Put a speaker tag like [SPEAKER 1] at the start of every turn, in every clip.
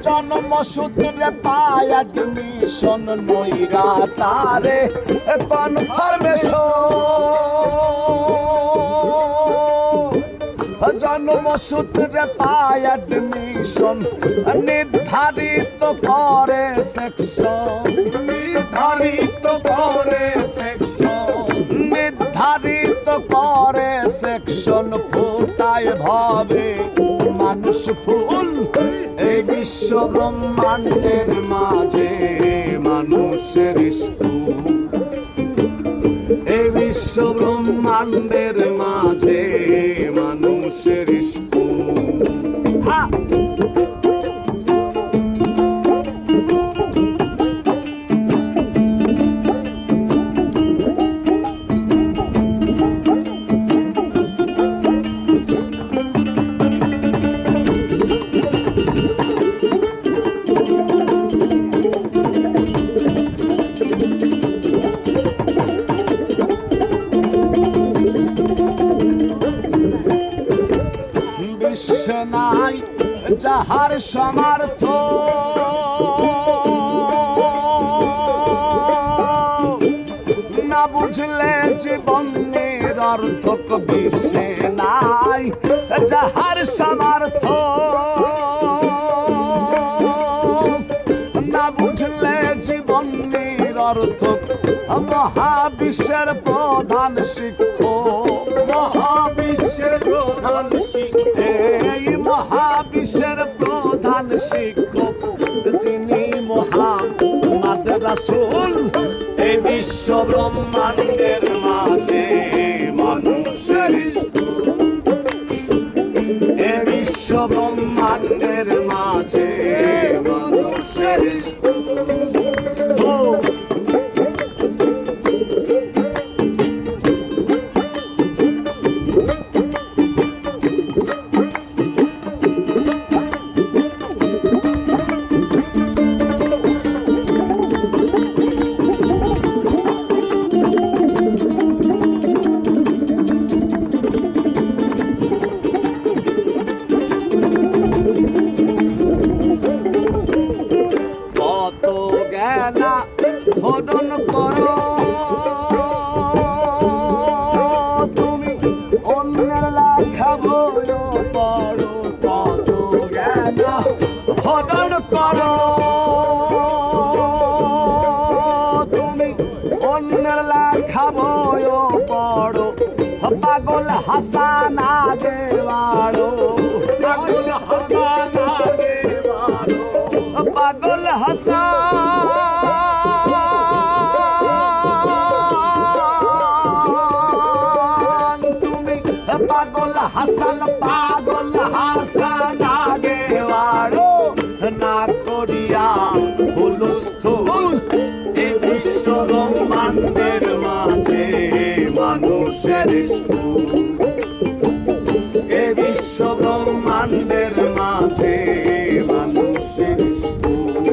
[SPEAKER 1] জন্মসূত্রে পায় অ্যাডমিশন নইরা তারে কনফার্মেশন জন্মসূত্রে পায় অ্যাডমিশন নির্ধারিত করে সেকশন নির্ধারিত করে সেকশন ফোটায় ভাবে মানুষ ফুল এই বিশ্ব ব্রহ্মাণ্ডের মাঝে মানুষের স্কুল এই বিশ্ব ব্রহ্মাণ্ডের মাঝে মানুষের স্কুল নাই যাহার সমার্থ না বুঝলে জীবনের অর্থক বিশ্বে নাই যাহার সমার্থ না বুঝলে জীবনের অর্থক মহাবিশ্বের প্রধান শিক্ষক মহাবিশ্বের প্রধান মহাবিশ্বের প্রধান শিক্ষক যিনি মুহাম্মদ রাসূল এই বিশ্ব ব্রহ্মাণ্ডের মাঝে মানুষের এই বিশ্ব ব্রহ্মাণ্ডের মাঝে মানুষের হরণ করো তুমি অন্যের লেখা বই পড়ো কত জ্ঞান হরণ করো তুমি অন্যের লেখা বই পড়ো পাগল হাসানা দেওয়ারো পাগল হাসানা দেওয়ারো পাগল পাগল হাসান আগেওয়ারো না করিয়া হুলস্থুল এ বিশ্ব ব্রহ্মাণ্ডের মাঝে মানুষের স্কুল এ বিশ্ব ব্রহ্মাণ্ডের মাঝে মানুষের স্কুল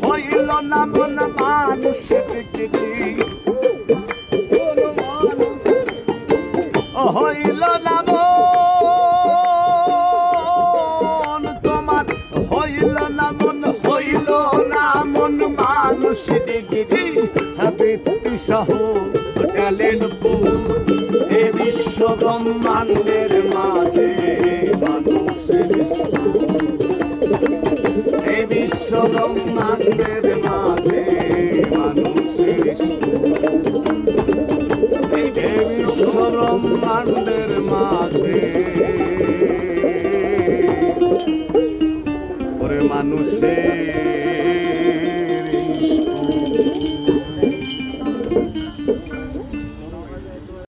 [SPEAKER 1] হইল না মন মানুষ বিকৃতি হইল না মন তোমার হইল না মন মানুষ ডিগ্রি বৃত্তি সহ ট্যালেন্টফুল এ বিশ্ব ব্রহ্মাণ্ডের মাঝে মানুষের এ বিশ্ব ব্রহ্মাণ্ডের মাঝে মানুষের ব্রহ্মাণ্ডের মাঝে ওরে মানুষের